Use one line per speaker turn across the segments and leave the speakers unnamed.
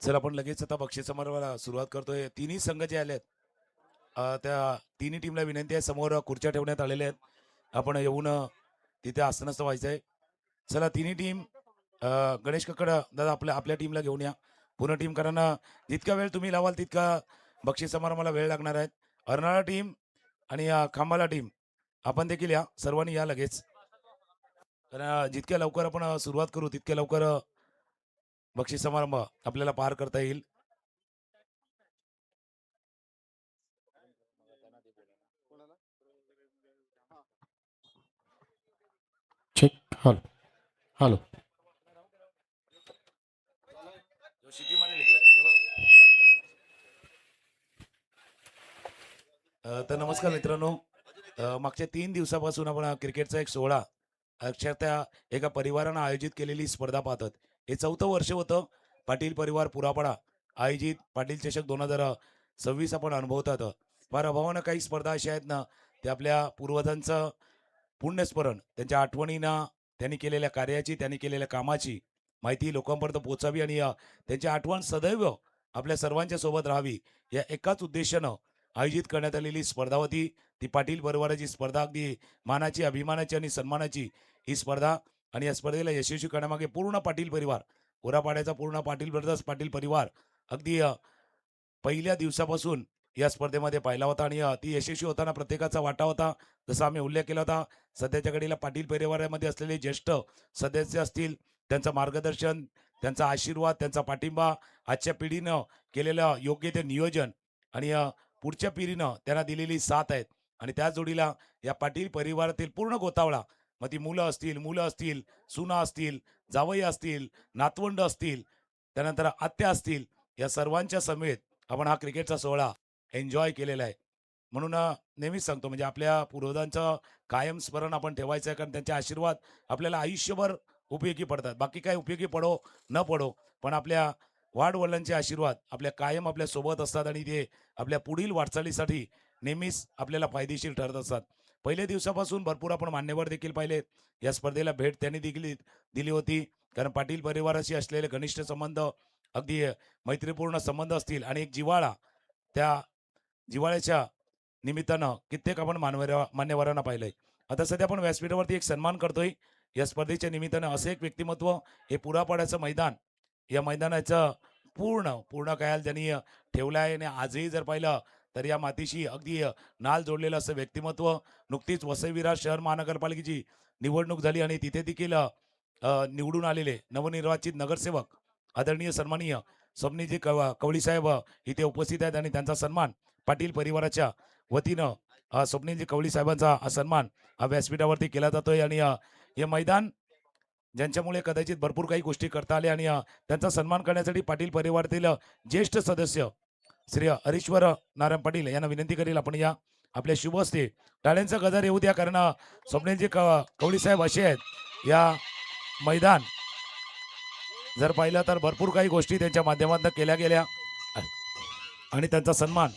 चल आपण लगेच आता बक्षीस समारंभाला सुरुवात करतोय. तिन्ही संघ जे आलेत त्या तिन्ही टीमला विनंती आहे, समोर खुर्च्या ठेवण्यात आलेल्या आहेत. आपण येऊन तिथे आसनस्थ व्हायचंय. चला तिन्ही टीम गणेश कक्कड दादा आपल्या आपल्या टीमला घेऊन या. पूर्ण टीम, कारण जितका वेळ तुम्ही लावाल तितका बक्षीस समारंभाला वेळ लागणार आहेत. अर्नाळा टीम आणि खांबाला टीम आपण देखील या, सर्वांनी या लगेच. कारण जितक्या लवकर आपण सुरुवात करू तितक्या लवकर बक्षीस समारंभ आपल्याला पार करता येईल.
चेक. Hello hello.
शिटी मारेल इकडे. हे बघ. तर नमस्कार मित्रांनो, मागच्या 3 दिवसापासून आपण क्रिकेटचा एक सोहळा अक्षरशः एका परिवारानं आयोजित केलेली स्पर्धा पाहतात. हे 4थं वर्ष होतं. पाटील परिवार पुरापाडा आयोजित पाटील चषक 2026 आपण अनुभवतात. फार अभावानं काही स्पर्धा अशा आहेत ना, ते आपल्या पूर्वजांचं पुण्यस्मरण, त्यांच्या आठवणींना, त्यांनी केलेल्या कार्याची, त्यांनी केलेल्या कामाची माहिती लोकांपर्यंत पोहोचावी आणि त्यांची आठवण सदैव आपल्या सर्वांच्या सोबत राहावी, या एकाच उद्देशानं आयोजित करण्यात आलेली स्पर्धा होती. ती पाटील परिवाराची स्पर्धा, अगदी मानाची, अभिमानाची आणि सन्मानाची ही स्पर्धा. आणि या स्पर्धेला यशस्वी करण्यामागे पूर्ण पाटील परिवार, उरापाड्याचा पूर्ण पाटील ब्रदर्स पाटील परिवार अगदी पहिल्या दिवसापासून या स्पर्धेमध्ये पाहिला होता. आणि ती यशस्वी होताना प्रत्येकाचा वाटा होता. जसा आम्ही उल्लेख केला होता, सध्याच्या घडीला पाटील परिवारामध्ये असलेले ज्येष्ठ सदस्य असतील, त्यांचं मार्गदर्शन, त्यांचा आशीर्वाद, त्यांचा पाठिंबा, आजच्या पिढीनं केलेलं योग्य ते नियोजन आणि पुढच्या पिढीनं त्यांना दिलेली साथ आहेत. आणि त्या जोडीला या पाटील परिवारातील पूर्ण गोतावळा, मग ती मुलं असतील, सुना असतील, जावई असतील, नातवंड असतील, त्यानंतर आत्या असतील, या सर्वांच्या समेत आपण हा क्रिकेटचा सोहळा एन्जॉय केलेला आहे. म्हणून नेहमीच सांगतो, म्हणजे आपल्या पूर्वजांचं कायम स्मरण आपण ठेवायचं आहे, कारण त्यांचे आशीर्वाद आपल्याला आयुष्यभर उपयोगी पडतात. बाकी काय उपयोगी पडो न पडो, पण आपल्या वाडवडिलांचे आशीर्वाद आपल्या कायम आपल्या सोबत असतात आणि ते आपल्या पुढील वाटचालीसाठी नेहमीच आपल्याला फायदेशीर ठरत असतात. पहिल्या दिवसापासून भरपूर आपण मान्यवर देखील पाहिले. या स्पर्धेला भेट त्यांनी देखील दिली होती, कारण पाटील परिवाराशी असलेले घनिष्ठ संबंध, अगदी मैत्रीपूर्ण संबंध असतील आणि एक जिव्हाळा, त्या जिव्हाळ्याच्या निमित्तानं कित्येक आपण मान्यवरांना पाहिलंय. आता सध्या आपण व्यासपीठावरती एक सन्मान करतोय. या स्पर्धेच्या निमित्तानं असं एक व्यक्तिमत्व, हे पुरापाड्याचं मैदान, या मैदानाचं पूर्ण पूर्ण कायल त्यांनी ठेवलं आहे. आणि आजही जर पाहिलं तर या मातीशी अगदी नाल जोडलेलं असं व्यक्तिमत्व. नुकतीच वसई विरार शहर महानगरपालिकेची निवडणूक झाली आणि तिथे देखील निवडून आलेले नवनिर्वाचित नगरसेवक आदरणीय सन्माननीय स्वप्नीजी कवळी साहेब इथे उपस्थित आहेत. आणि त्यांचा सन्मान पाटील परिवाराच्या वतीनं स्वप्नीलजी कवळी साहेबांचा हा सन्मान व्यासपीठावरती केला जातोय. आणि हे मैदान ज्यांच्यामुळे कदाचित भरपूर काही गोष्टी करता आल्या, आणि त्यांचा सन्मान करण्यासाठी पाटील परिवारातील ज्येष्ठ सदस्य श्री हरीश्वर नारायण पाटील यांना विनंती करील, आपण या आपल्या शुभ हस्ते टाळ्यांचा गजर येऊ द्या. कारण स्वप्नीलजी कवळी साहेब असे आहेत, या मैदान जर पाहिलं तर भरपूर काही गोष्टी त्यांच्या माध्यमातून केल्या गेल्या आणि त्यांचा सन्मान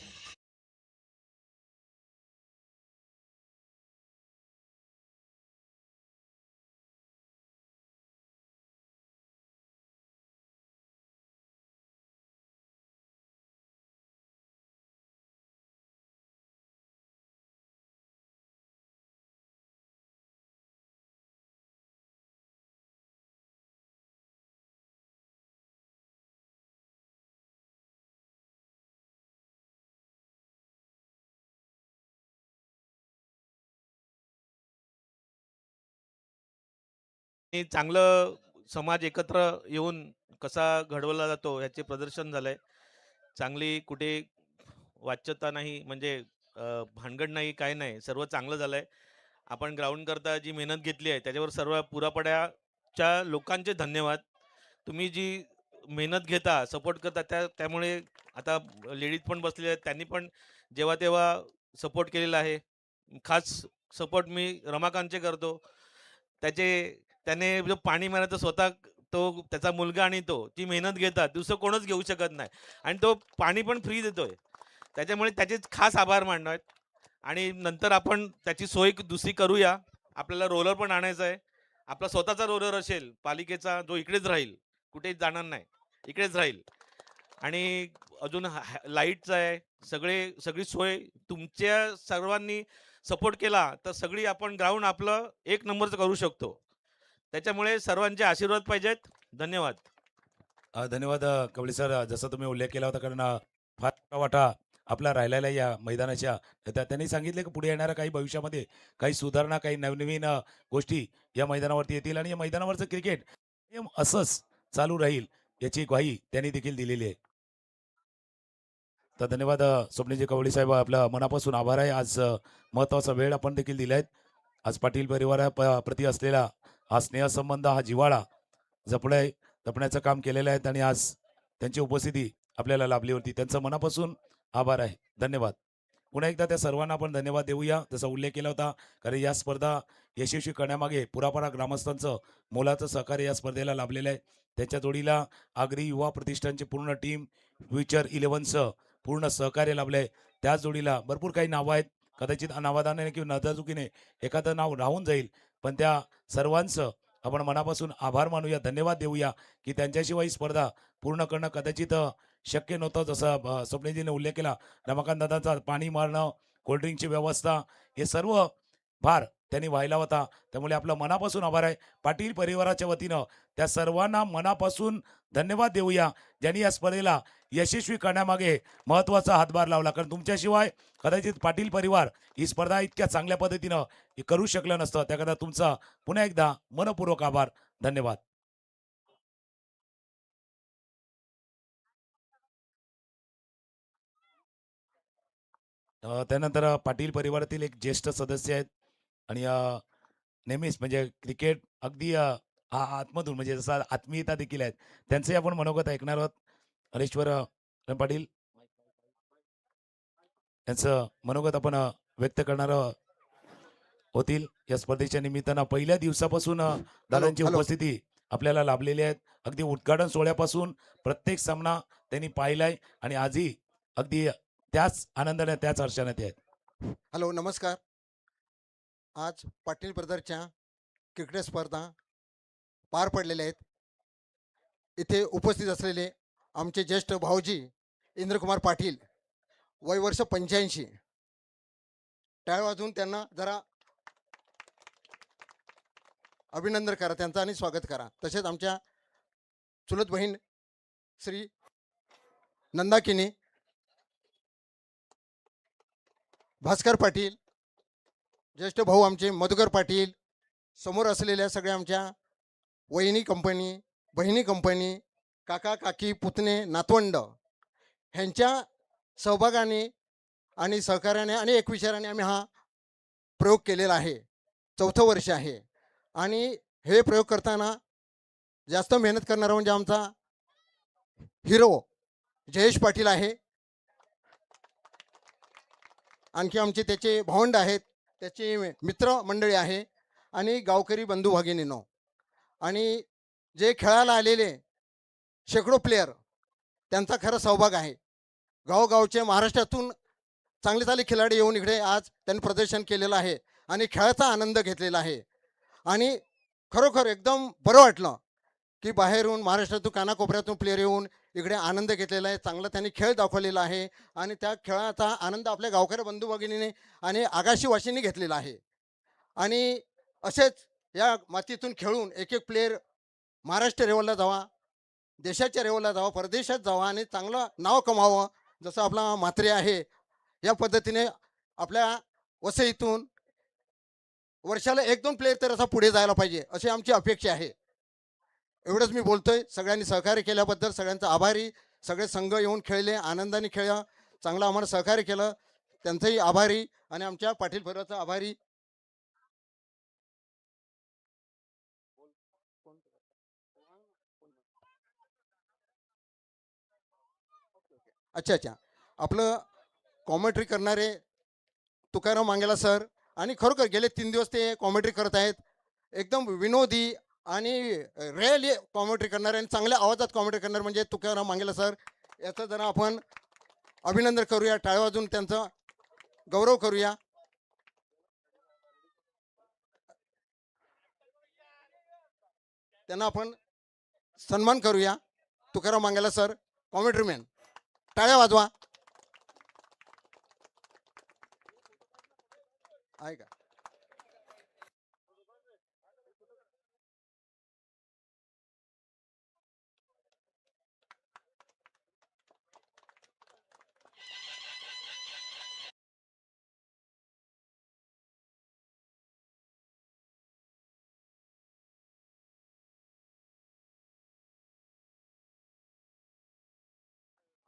आणि चांगलं समाज एकत्र येऊन कसा घडवला जातो याचे प्रदर्शन झालंय. चांगली कुठे वाच्यता नाही, म्हणजे भानगड नाही, काय नाही, सर्व चांगलं झालंय. आपण ग्राउंड करता जी मेहनत घेतली आहे त्याच्यावर सर्व पुरापड्याच्या लोकांचे धन्यवाद. तुम्ही जी मेहनत घेता, सपोर्ट करता, त्यामुळे आता लेडीज पण बसलेले आहेत, त्यांनी पण जेव्हा तेव्हा सपोर्ट केलेला आहे. खास सपोर्ट मी रमाकांतचे करतो. त्याचे त्याने जो पाणी मारायचा स्वतः, तो त्याचा मुलगा आणि तो ती मेहनत घेतात, दुसरं कोणच घेऊ शकत नाही. आणि तो पाणी पण फ्री देतोय, त्याच्यामुळे त्याचे खास आभार मानणार. आणि नंतर आपण त्याची सोय दुसरी करूया. आपल्याला रोलर पण आणायचा आहे. आपला स्वतःचा रोलर असेल पालिकेचा, जो इकडेच राहील, कुठेच जाणार नाही, इकडेच राहील. आणि अजून लाईटचं आहे, सगळी सोय तुमच्या सर्वांनी सपोर्ट केला तर सगळी आपण ग्राउंड आपलं एक नंबरचं करू शकतो. त्याच्यामुळे सर्वांचे आशीर्वाद पाहिजेत. धन्यवाद.
धन्यवाद कवळे सर. जसं तुम्ही उल्लेख केला होता, कारण फार मोठा वाटा आपला राहिलेला आहे या मैदानाच्या. त्यांनी सांगितले की पुढे येणाऱ्या काही भविष्यामध्ये काही सुधारणा, काही नवनवीन गोष्टी या मैदानावरती येतील आणि या मैदानावरचं क्रिकेट कायम असंच चालू राहील याची ग्वाही त्यांनी देखील दिलेली आहे. तर धन्यवाद स्वप्नीलजी कवळे साहेब, आपला मनापासून आभार आहे. आज महत्त्वाचा वेळ आपण देखील दिलाय. आज पाटील परिवारा प्रती असलेला हा स्नेहसंबंध, हा जिव्हाळा जपण्याचं काम केलेलं आहे आणि आज त्यांची उपस्थिती आपल्याला लाभली होती. त्यांचं मनापासून आभार आहे. धन्यवाद. पुन्हा एकदा त्या सर्वांना आपण धन्यवाद देऊया. जसा उल्लेख केला होता, कारण या स्पर्धा यशस्वी करण्यामागे पुरापारा ग्रामस्थांचं मोलाचं सहकार्य या स्पर्धेला लाभलेलं आहे. त्याच्या जोडीला आगरी युवा प्रतिष्ठानची पूर्ण टीम, फ्युचर 11चं पूर्ण सहकार्य लाभलंय. त्याच जोडीला भरपूर काही नावं आहेत. कदाचित अनावादाने किंवा नजाचुकीने एखादं नाव राहून जाईल, पण त्या सर्वांचं आपण मनापासून आभार मानूया, धन्यवाद देऊया, की त्यांच्याशिवाय ही स्पर्धा पूर्ण करणं कदाचित शक्य नव्हतं. जसं स्वप्नीलजीने उल्लेख केला, रमाकांत दादांचा पाणी मारणं, कोल्ड्रिंकची व्यवस्था, हे सर्व भार त्यांनी वाहिला होता. त्यामुळे आपलं मनापासून आभार आहे. पाटील परिवाराच्या वतीनं त्या सर्वांना मनापासून धन्यवाद देऊया, ज्यांनी या स्पर्धेला यशस्वी करण्यामागे महत्त्वाचा हातभार लावला. कारण तुमच्याशिवाय कदाचित पाटील परिवार ही स्पर्धा इतक्या चांगल्या पद्धतीनं करू शकलं नसतं. त्याकरता तुमचा पुन्हा एकदा मनपूर्वक आभार. धन्यवाद. त्यानंतर पाटील परिवारातील एक ज्येष्ठ सदस्य आहेत आणि नेहमीच म्हणजे क्रिकेट अगदी आतमधून म्हणजे जसं आत्मीयता देखील आहेत. त्यांचंही आपण मनोगत ऐकणार आहोत. हरेश्वर पाटील यांचं मनोगत आपण व्यक्त करणार होतील. या स्पर्धेच्या निमित्तानं पहिल्या दिवसापासून दादांची
हॅलो.
उपस्थिती आपल्याला लाभलेली आहे. अगदी उद्घाटन सोहळ्यापासून प्रत्येक सामना त्यांनी पाहिलाय आणि आजही अगदी त्याच आनंदाने, त्याच हर्षाने ते आहेत.
हॅलो, नमस्कार. आज पाटील ब्रदरच्या क्रिकेट स्पर्धा पार पडलेल्या आहेत. इथे उपस्थित असलेले आमचे ज्येष्ठ भाऊजी इंद्रकुमार पाटील, वय वर्ष 85. टाळ वाजवून त्यांना जरा अभिनंदन करा त्यांचं आणि स्वागत करा. तसेच आमच्या चुलत बहीण श्री नंदाकिनी, भास्कर पाटील, ज्येष्ठ भाऊ आमचे मधुकर पाटील, समोर असलेल्या सगळ्या आमच्या वहिनी कंपनी, बहिणी कंपनी, काका काकी, पुतणे, नातवंड ह्यांच्या सहभागाने आणि सहकार्याने आणि एक विचाराने आम्ही हा प्रयोग केलेला आहे. 4थं वर्ष आहे आणि हे प्रयोग करताना जास्त मेहनत करणारा म्हणजे आमचा हिरो जयेश पाटील आहे. आणखी आमचे त्याचे भावंड आहेत, त्याचे मित्र मंडळी आहे आणि गावकरी बंधू भगिनींनो आणि जे खेळायला आलेले शेकडो प्लेयर, त्यांचा खरा सहभाग आहे. गावोगावचे महाराष्ट्रातून चांगले चांगले खिलाडी येऊन इकडे आज त्यांनी प्रदर्शन केलेलं आहे आणि खेळाचा आनंद घेतलेला आहे. आणि खरोखर एकदम बरं वाटलं की बाहेरून महाराष्ट्रातून कानाकोपऱ्यातून प्लेयर येऊन इकडे आनंद घेतलेला आहे. चांगला त्यांनी खेळ दाखवलेला आहे आणि त्या खेळाचा आनंद आपल्या गावकरी बंधू भगिनीने आणि आगाशी वाशीने घेतलेला आहे. आणि असेच या मातीतून खेळून एक एक प्लेयर महाराष्ट्र लेवलला जावा, देशाच्या लेवलला जावा, परदेशात जावा आणि चांगलं नाव कमावं. जसं आपला म्हात्रे आहे, या पद्धतीने आपल्या वसईतून वर्षाला 1-2 प्लेयर तर असा पुढे जायला पाहिजे, अशी आमची अपेक्षा आहे. एवढंच मी बोलतोय. सगळ्यांनी सहकार्य केल्याबद्दल सगळ्यांचा आभारी. सगळे संघ येऊन खेळले, आनंदाने खेळला, चांगलं आम्हाला सहकार्य केलं, त्यांचंही आभारी आणि आमच्या पाटील परिवाराचा आभारी. अच्छा. आपलं कॉमेंट्री करणारे तुकाराम मांगेला सर, आणि खरोखर गेले 3 दिवस ते कॉमेंट्री करत आहेत. एकदम विनोदी आणि रिअली कॉमेंट्री करणारे आणि चांगल्या आवाजात कॉमेंट्री करणारे म्हणजे तुकाराम मांगेला सर. याचं जरा आपण अभिनंदन करूया, टाळ वाजवून त्यांचा गौरव करूया. त्यांना आपण सन्मान करूया. तुकाराम मांगेला सर, कॉमेंट्री मॅन. टाळ्या वाजवा. आहे का?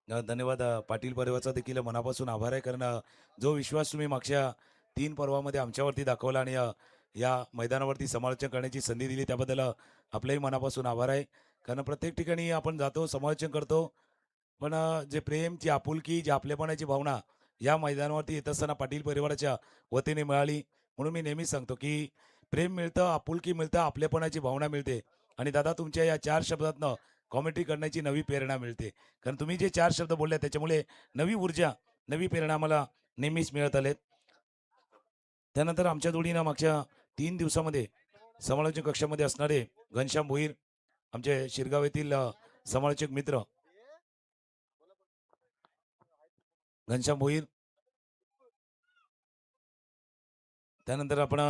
धन्यवाद पाटील परिवाराचा देखील मनापासून आभार आहे, कारण जो विश्वास तुम्ही मागच्या 3 पर्वामध्ये आमच्यावरती दाखवला आणि या मैदानावरती समालोचन करण्याची संधी दिली त्याबद्दल आपल्याही मनापासून आभार आहे. कारण प्रत्येक ठिकाणी आपण जातो, समालोचन करतो, पण जे प्रेम, जी आपुलकी, जी आपलेपणाची भावना या मैदानावरती येत असताना पाटील परिवाराच्या वतीने मिळाली. म्हणून मी नेहमीच सांगतो की प्रेम मिळतं, आपुलकी मिळतं, आपलेपणाची भावना मिळते आणि दादा तुमच्या या 4 शब्दातनं कॉमेंट्री करण्याची नवी प्रेरणा मिळते. कारण तुम्ही जे 4 शब्द बोलले त्याच्यामुळे नवी ऊर्जा, नवी प्रेरणा आम्हाला नेहमीच मिळत आलेत. त्यानंतर आमच्या जोडीनं मागच्या 3 दिवसामध्ये समालोचन कक्षामध्ये असणारे घनश्याम भोईर, आमचे शिरगाव येथील समालोचक मित्र घनश्याम भोईर. त्यानंतर आपण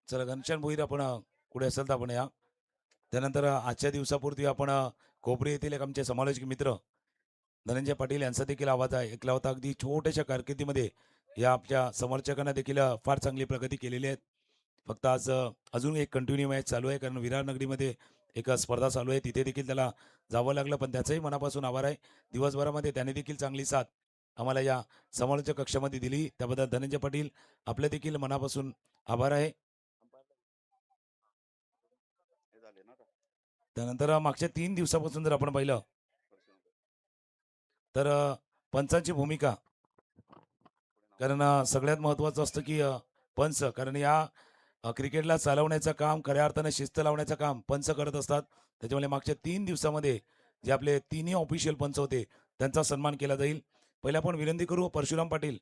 चला घनश्याम भोईर आपण पुढे असेल तर आपण या. त्यानंतर आजच्या दिवसापुरती आपण कोपरी येथील एक आमचे समालोचक मित्र धनंजय पाटील यांचा देखील आवाज आहे ऐकला होता. अगदी छोट्याशा कारकिर्दीमध्ये या आपल्या समर्थकांना देखील फार चांगली प्रगती केलेली आहे. फक्त आज अजून एक कंटिन्यू मॅच चालू आहे, कारण विरार नगरीमध्ये एक स्पर्धा चालू आहे, तिथे देखील त्याला जावं लागलं, पण त्याचंही मनापासून आभार आहे. दिवसभरामध्ये त्याने देखील चांगली साथ आम्हाला या समालोचक कक्षामध्ये दिली, त्याबद्दल धनंजय पाटील आपल्या देखील मनापासून आभार आहे. त्यानंतर मागच्या 3 दिवसापासून जर आपण पाहिलं तर पंचांची भूमिका, कारण सगळ्यात महत्त्वाचं असतं की पंच, कारण या क्रिकेटला चालवण्याचं काम, खऱ्या अर्थाने शिस्त लावण्याचं काम पंच करत असतात. त्याच्यामुळे मागच्या 3 दिवसामध्ये जे आपले तिन्ही ऑफिशियल पंच होते त्यांचा सन्मान केला जाईल. पहिला आपण विनंती करू परशुराम पाटील,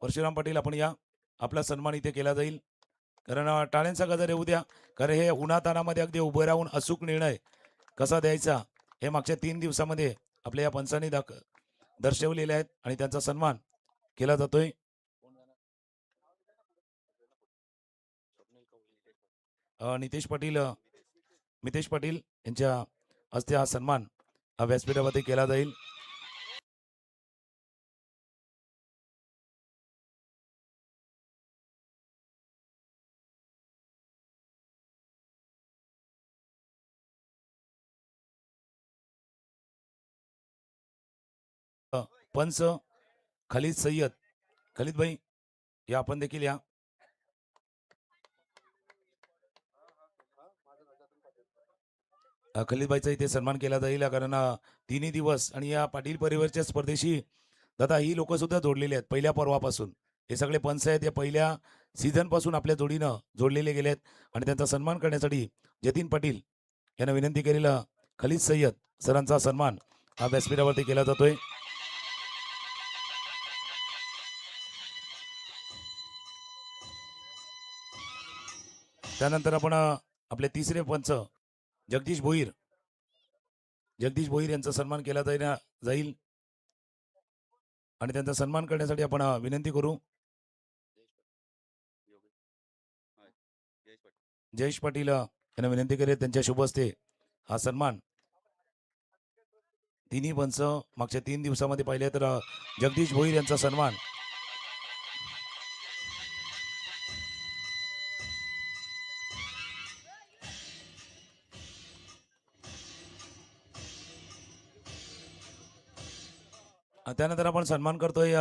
परशुराम पाटील आपण या, आपला सन्मान इथे केला जाईल. कारण टाळ्यांचा गजर येऊ द्या, कारण हे उन्हातानामध्ये अगदी उभं राहून अचूक निर्णय कसा द्यायचा हे मागच्या 3 दिवसामध्ये आपल्या या पंचांनी दर्शवलेले आहेत आणि त्यांचा सन्मान केला जातोय. नितेश पाटील, मितेश पाटील यांच्या हस्ते हा सन्मान व्यासपीठामध्ये केला जाईल. पंच खलीद सय्यद, खलीद भाई या आपण देखील या. खलीदबाईचा इथे सन्मान केला जाईल, कारण तिन्ही दिवस आणि या पाटील परिवारच्या स्पर्धेशी दादा ही लोक सुद्धा जोडलेले आहेत पहिल्या पर्वापासून. हे सगळे पंच आहेत, या पहिल्या सीझन पासून आपल्या जोडीनं जोडलेले गेलेत आणि त्यांचा सन्मान करण्यासाठी जतीन पाटील यांना विनंती केलेला खलीद सय्यद सरांचा सन्मान हा व्यासपीठावरती केला जातोय. त्यानंतर आपण आपले तिसरे पंच जगदीश भोईर, जगदीश भोईर यांचा सन्मान केला जाईल आणि त्यांचा सन्मान करण्यासाठी आपण विनंती करू जयेश पाटील यांना विनंती करेल, त्यांच्या शुभ हस्ते हा सन्मान. तिन्ही पंच मागच्या 3 दिवसामध्ये पाहिले तर जगदीश भोईर यांचा सन्मान. त्यानंतर आपण सन्मान करतोय.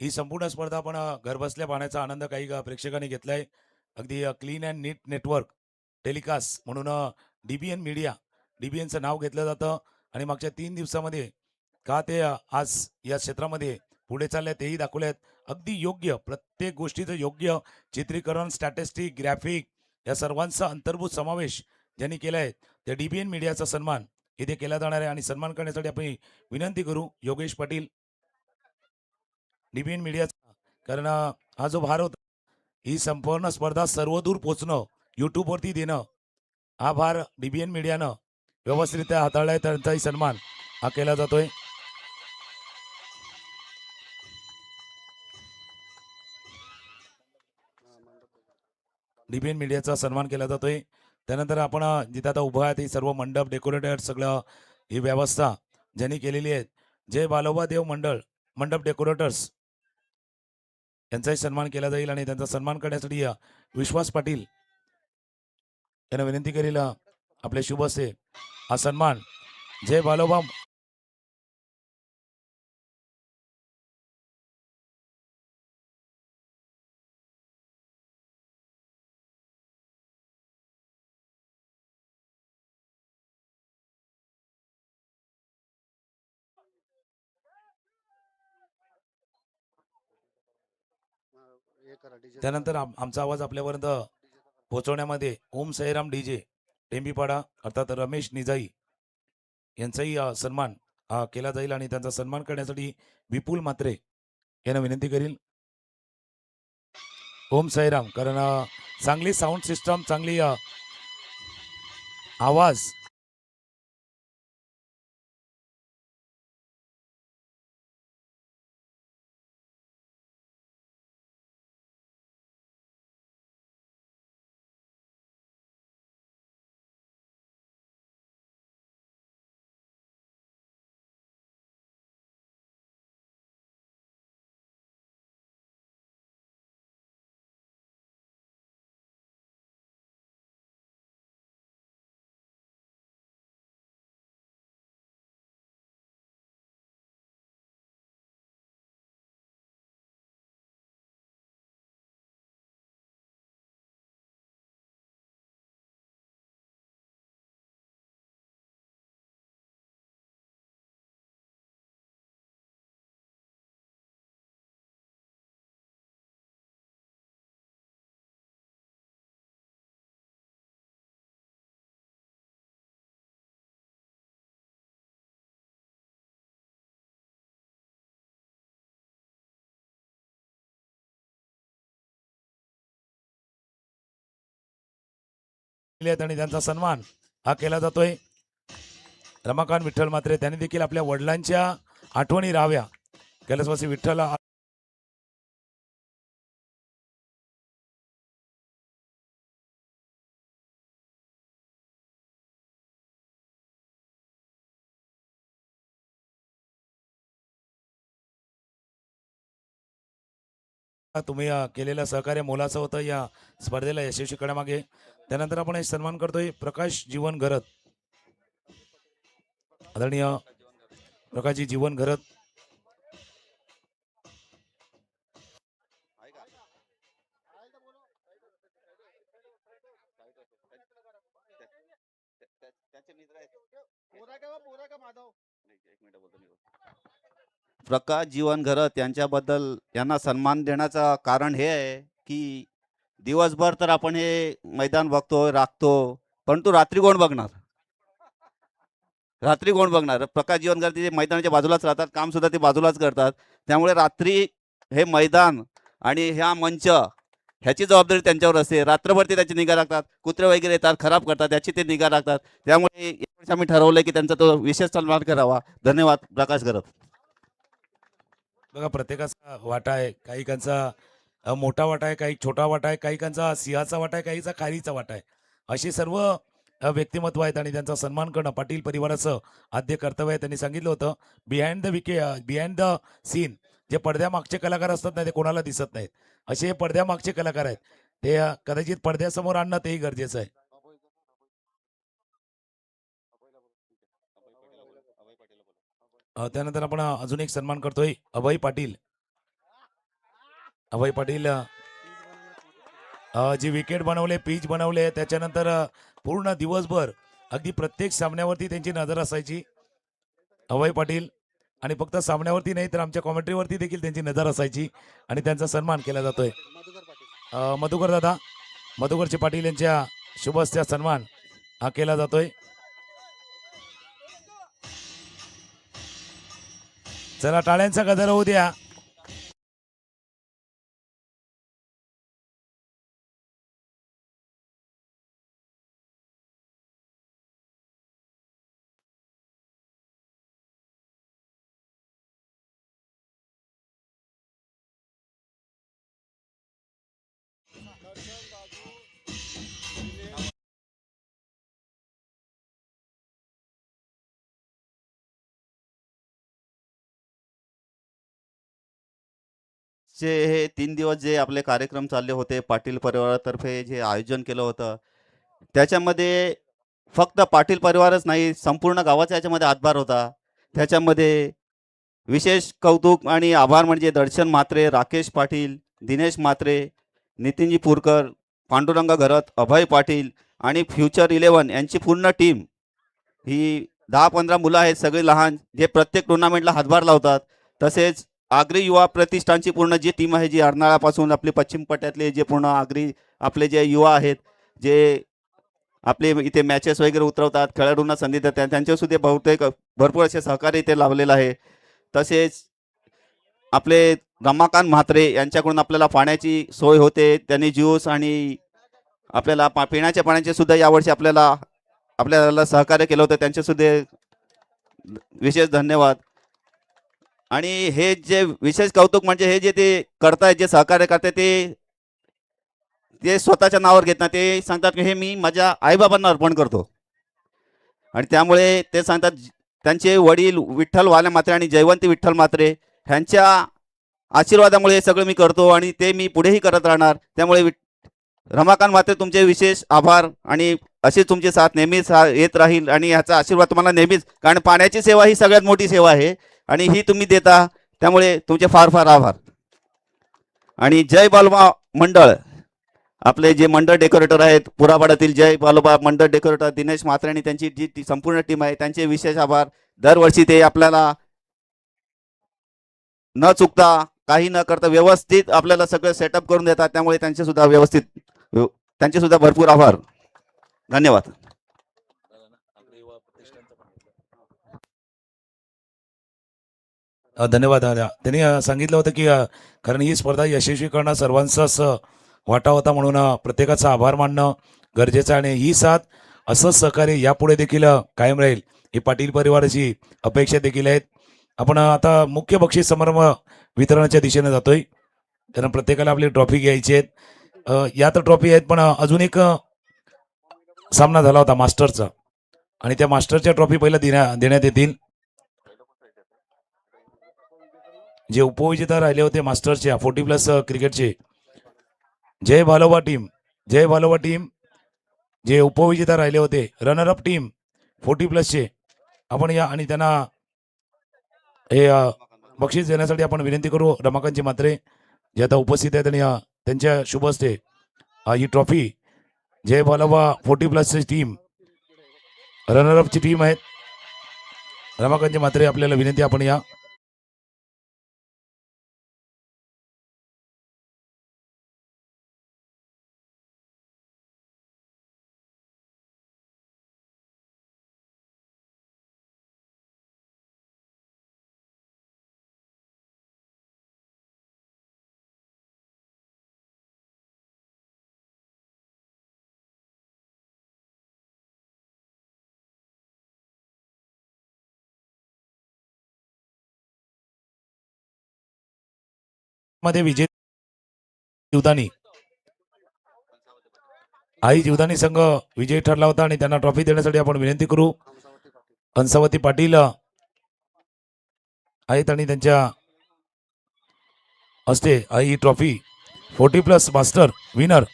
ही संपूर्ण स्पर्धा आपण घर बसल्या पाहण्याचा आनंद काही प्रेक्षकांनी घेतलाय. अगदी क्लीन अँड नीट नेटवर्क टेलिकास्ट म्हणून डीबीएन मीडिया, डीबीएनचं नाव घेतलं जातं आणि मागच्या 3 दिवसामध्ये का ते आज या क्षेत्रामध्ये पुढे चालले तेही दाखवले आहेत. अगदी योग्य, प्रत्येक गोष्टीचं योग्य चित्रीकरण, स्टॅटिस्टिक, ग्राफिक या सर्वांचा अंतर्भूत समावेश ज्यांनी केला आहे त्या डीबीएन मीडियाचा सन्मान इथे केला जाणार आहे आणि सन्मान करण्यासाठी आपण विनंती करू योगेश पाटील डीबीएन मीडियाचा, कारण हा जो भार होता ही संपूर्ण स्पर्धा सर्वदूर पोचणं यूट्यूबवरती देणं हा भार डीबीएन मीडियानं व्यवस्थितरित्या हाताळलाय, त्यांचाही सन्मान हा केला जातोय. डीबीएन मीडियाचा सन्मान केला जातोय. त्यानंतर आपण जिथे आता उभं आहे ते सर्व मंडप डेकोरेटर सगळं ही व्यवस्था ज्यांनी केलेली आहे, जय बालोबा देव मंडळ मंडप डेकोरेटर्स यांचाही सन्मान केला जाईल आणि त्यांचा सन्मान करण्यासाठी विश्वास पाटील यांना विनंती करील आपले शुभ हस्ते हा सन्मान जय बालोबा त्यानंतर आमचा आवाज आपल्यापर्यंत पोहोचवण्यामध्ये ओम साईराम डीजे टेंबीपाडा अर्थात रमेश निजाई यांचाही सन्मान केला जाईल आणि त्यांचा सन्मान करण्यासाठी विपुल म्हात्रे यांना विनंती करील. ओम साईराम, कारण चांगली साऊंड सिस्टम, चांगली आवाज आणि त्यांचा सन्मान हा केला जातोय. रमाकांत विठ्ठल म्हात्रे त्यांनी देखील आपल्या वडिलांच्या आठवणी राहाव्या कैलासवासी विठ्ठल तुम्ही केलेलं सहकार्य मोलाचं होतं या स्पर्धेला यशस्वी करण्यामागे. त्यानंतर आपण हे सन्मान करतोय प्रकाश जीवन घरत, आदरणीय प्रकाशजी जीवन घरत.
प्रकाश जीवन घरत यांच्याबद्दल यांना सन्मान देण्याचं कारण हे आहे की दिवसभर तर आपण हे मैदान बघतो राखतो, परंतु रात्री कोण बघणार? रात्री कोण बघणार? प्रकाश जीवन घरत ते मैदानाच्या बाजूलाच राहतात, काम सुद्धा ते बाजूलाच करतात. त्यामुळे रात्री हे मैदान आणि ह्या मंच ह्याची जबाबदारी त्यांच्यावर असते. रात्रभर ते त्याची निगा राखतात, कुत्रे वगैरे येतात खराब करतात त्याची ते निगा राखतात. त्यामुळे यावेळेस आम्ही ठरवलं की त्यांचा तो विशेष सन्मान करावा. धन्यवाद प्रकाश घरत.
बघा प्रत्येकाचा वाटा आहे, काहीकांचा मोठा वाटा आहे, काही छोटा वाटा आहे, काहीकांचा सिंहाचा वाटा आहे, काहीचा खारीचा वाटा आहे. अशी सर्व व्यक्तिमत्व आहेत आणि त्यांचा सन्मान करणं पाटील परिवाराचं आद्य कर्तव्य आहे. त्यांनी सांगितलं होतं बिहाइंड द सीन जे पडद्यामागचे कलाकार असतात ना ते कोणाला दिसत नाहीत, असे हे पडद्यामागचे कलाकार आहेत. ते कदाचित पडद्यासमोर आणणं तेही गरजेचं आहे. त्यानंतर आपण अजून एक सन्मान करतोय अभय पाटील. अभय पाटील जी विकेट बनवले, पिच बनवले, त्याच्यानंतर पूर्ण दिवसभर अगदी प्रत्येक सामन्यावरती त्यांची नजर असायची अभय पाटील. आणि फक्त सामन्यावरती नाही तर आमच्या कॉमेंट्रीवरती देखील त्यांची नजर असायची आणि त्यांचा सन्मान केला जातोय. मधुकर दादा, मधुकरचे पाटील यांच्या शुभ हस्ते सन्मान हा केला जातोय. चला टाळ्यांचा गजर होऊ द्या.
जे हे 3 दिवस जे आपले कार्यक्रम चालले होते पाटील परिवारातर्फे जे आयोजन केलं होतं त्याच्यामध्ये फक्त पाटील परिवारच नाही संपूर्ण गावाचा याच्यामध्ये हातभार होता. त्याच्यामध्ये विशेष कौतुक आणि आभार म्हणजे दर्शन म्हात्रे, राकेश पाटील, दिनेश म्हात्रे, नितीनजी पुरकर, पांडुरंग घरत, अभय पाटील आणि फ्युचर 11 यांची पूर्ण टीम ही 10-15 मुलं आहेत सगळे लहान जे प्रत्येक टुर्नामेंटला हातभार लावतात. तसेच आगरी युवा प्रतिष्ठानची पूर्ण जी टीम आहे जी अर्नाळापासून आपले पश्चिम पट्ट्यातले जे पूर्ण आगरी आपले जे युवा आहेत जे आपले इथे मॅचेस वगैरे उतरवतात खेळाडूंना संधी देतात त्यांचे सुद्धा बहुतेक भरपूर असे सहकार्य इथे लावलेलं आहे. तसेच आपले रमाकांत म्हात्रे यांच्याकडून आपल्याला पाण्याची सोय होते. त्यांनी ज्यूस आणि आपल्याला पिण्याच्या पाण्याचे सुद्धा यावर्षी आपल्याला सहकार्य केलं होतं त्यांचे सुद्धा विशेष धन्यवाद. आणि हे जे विशेष कौतुक म्हणजे हे जे ते करतायत जे सहकार्य करतायत ते स्वतःच्या नावावर घेत नाही. ते सांगतात की हे मी माझ्या आईबाबांना अर्पण करतो आणि त्यामुळे ते सांगतात त्यांचे वडील विठ्ठल वाले म्हात्रे आणि जयवंती विठ्ठल म्हात्रे ह्यांच्या आशीर्वादामुळे हे सगळं मी करतो आणि ते मी पुढेही करत राहणार. त्यामुळे रमाकांत म्हात्रे तुमचे विशेष आभार आणि अशी तुमची साथ नेहमीच येत राहील आणि ह्याचा आशीर्वाद तुम्हाला नेहमीच कारण पाण्याची सेवा ही सगळ्यात मोठी सेवा आहे आणि ही तुम्ही देता त्यामुळे तुमचे फार फार आभार. आणि जय बालबा मंडळ आपले जे मंडळ डेकोरेटर आहेत पुरापाड्यातील जय बालोबा मंडळ डेकोरेटर दिनेश म्हात्रे आणि त्यांची जी संपूर्ण टीम आहे त्यांचे विशेष आभार. दरवर्षी ते आपल्याला न चुकता काही न करता व्यवस्थित आपल्याला सगळं सेटअप करून देतात त्यामुळे त्यांचे सुद्धा भरपूर आभार. धन्यवाद.
धन्यवाद दादा. त्यांनी सांगितलं होतं की कारण ही स्पर्धा यशस्वी करणं सर्वांचाच वाटा होता म्हणून प्रत्येकाचा आभार मानणं गरजेचं आहे आणि ही साथ असंच सहकार्य यापुढे देखील कायम राहील ही पाटील परिवाराची अपेक्षा देखील आहेत. आपण आता मुख्य बक्षीस समारंभ वितरणाच्या दिशेने जातोय कारण प्रत्येकाला आपली ट्रॉफी घ्यायची आहेत. या तर ट्रॉफी आहेत पण अजून एक सामना झाला होता मास्टरचा आणि त्या मास्टरच्या ट्रॉफी पहिला देण्यात येतील. जे उपविजेता राहिले होते मास्टरच्या 40+ क्रिकेटचे जय भालोबा टीम जे उपविजेता राहिले होते रनर अप टीम 40+ चे आपण या आणि त्यांना हे बक्षीस देण्यासाठी आपण विनंती करू. रमाकांतजी म्हात्रे जे आता उपस्थित आहेत आणि त्यांच्या शुभ हस्ते ही ट्रॉफी जय भालोबा 40+ ची टीम रनर अप ची टीम आहेत. रमाकांतजी म्हात्रे आपल्याला विनंती आपण या मध्ये विजय जीवदानी आई जीवदानी संघ विजयी ठरला होता आणि त्यांना ट्रॉफी देण्यासाठी आपण विनंती करू. हंसावती पाटील आहेत आणि त्यांच्या हस्ते ही ट्रॉफी 40+ मास्टर विनर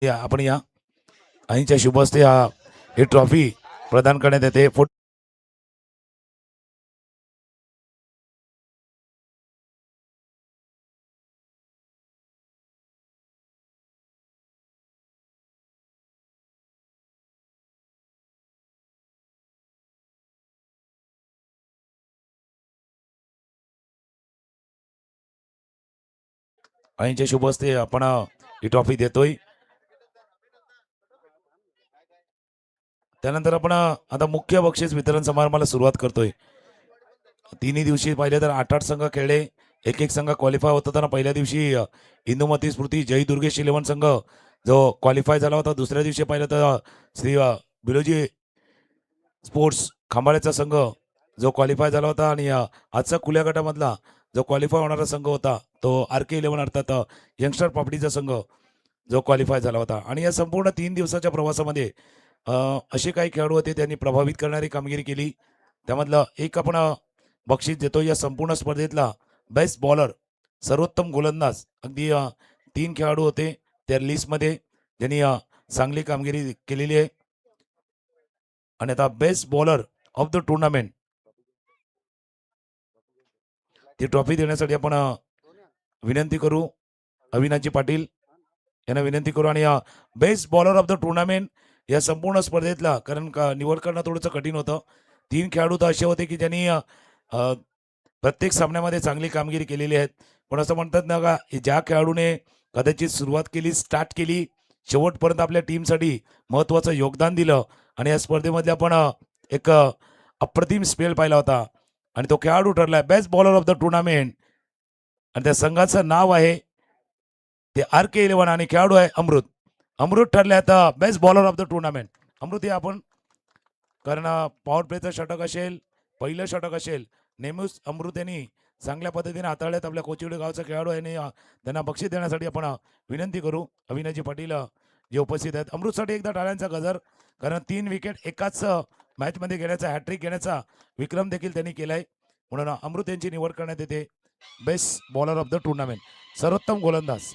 आपण या आईच्या शुभ हस्ते ही ट्रॉफी प्रदान करण्यात येते. आईच्या शुभ हस्ते आपण ही ट्रॉफी देतोय. त्यानंतर आपण आता मुख्य बक्षीस वितरण समारंभाला सुरुवात करतोय. तिन्ही दिवशी पाहिले तर 8-8 संघ खेळले. एक संघ क्वालिफाय होत होताना पहिल्या दिवशी इंदुमती स्मृती जय दुर्गेश 11 संघ जो क्वालिफाय झाला होता. दुसऱ्या दिवशी पाहिलं तर श्री बिलोजी स्पोर्ट्स खांबाळ्याचा संघ जो क्वालिफाय झाला होता. आणि आजचा खुल्या गटामधला जो क्वालिफाय होणारा संघ होता तो RK11 अर्थात यंगस्टर प्रॉपर्टीचा संघ जो क्वालिफाय झाला होता. आणि या संपूर्ण 3 दिवसाच्या प्रवासामध्ये असे काही खेळाडू होते त्यांनी प्रभावित करणारी कामगिरी केली. त्यामधलं एक आपण बक्षीस देतो. या संपूर्ण स्पर्धेतला बेस्ट बॉलर सर्वोत्तम गोलंदाज अगदी 3 खेळाडू होते त्या लिस्टमध्ये ज्यांनी चांगली कामगिरी केलेली आहे. आणि आता best bowler of the tournament ती ट्रॉफी देण्यासाठी आपण विनंती करू अविनाशजी पाटील यांना विनंती करू. आणि best bowler of the tournament या संपूर्ण स्पर्धेतला कारण निवड करणं थोडंसं कठीण होतं. 3 खेळाडू तर असे होते की ज्यांनी प्रत्येक सामन्यामध्ये चांगली कामगिरी केलेली आहेत. पण असं म्हणतात ना का ज्या खेळाडूने कदाचित सुरुवात केली स्टार्ट केली शेवटपर्यंत आपल्या टीमसाठी महत्त्वाचं योगदान दिलं आणि या स्पर्धेमध्ये आपण एक अप्रतिम स्पेल पाहिला होता आणि तो खेळाडू ठरलाय best bowler of the tournament. आणि त्या संघाचं नाव आहे ते RK11 आणि खेळाडू आहे अमृत ठरले आता best bowler of the tournament. Amrit हे आपण कारण पॉवर प्लेचं षटक असेल पहिलं षटक असेल नेहमीच अमृत यांनी चांगल्या पद्धतीने हाताळल्यात. आपल्या कोचिवडे गावचा खेळाडू आहे आणि त्यांना बक्षीस देण्यासाठी आपण विनंती करू अविनाशजी पाटील जे उपस्थित आहेत. अमृतसाठी एकदा टाळ्यांचा गजर कारण 3 विकेट एकाच मॅचमध्ये घेण्याचा हॅट्रिक घेण्याचा विक्रम देखील त्यांनी केलाय. म्हणून अमृत यांची निवड करण्यात येते best bowler of the tournament सर्वोत्तम गोलंदाज.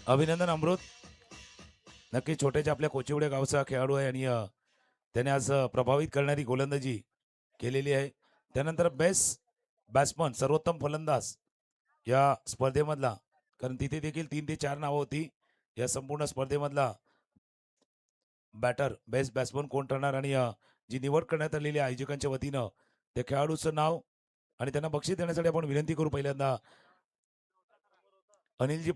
अभिनंदन अमृत. नक्की छोट्याच्या आपल्या कोचिवडे गावचा खेळाडू आहे आणि त्याने आज प्रभावित करणारी गोलंदाजी केलेली आहे. त्यानंतर बेस्ट बॅट्समन सर्वोत्तम फलंदाज या स्पर्धेमधला कारण तिथे देखील 3 ते 4 नावं होती. या संपूर्ण स्पर्धेमधला बॅटर बेस्ट बॅट्समन कोण ठरणार आणि जी निवड करण्यात आलेली आहे आयोजकांच्या वतीनं त्या खेळाडूचं नाव आणि त्यांना बक्षीस देण्यासाठी आपण विनंती करू. पहिल्यांदा अनिलजी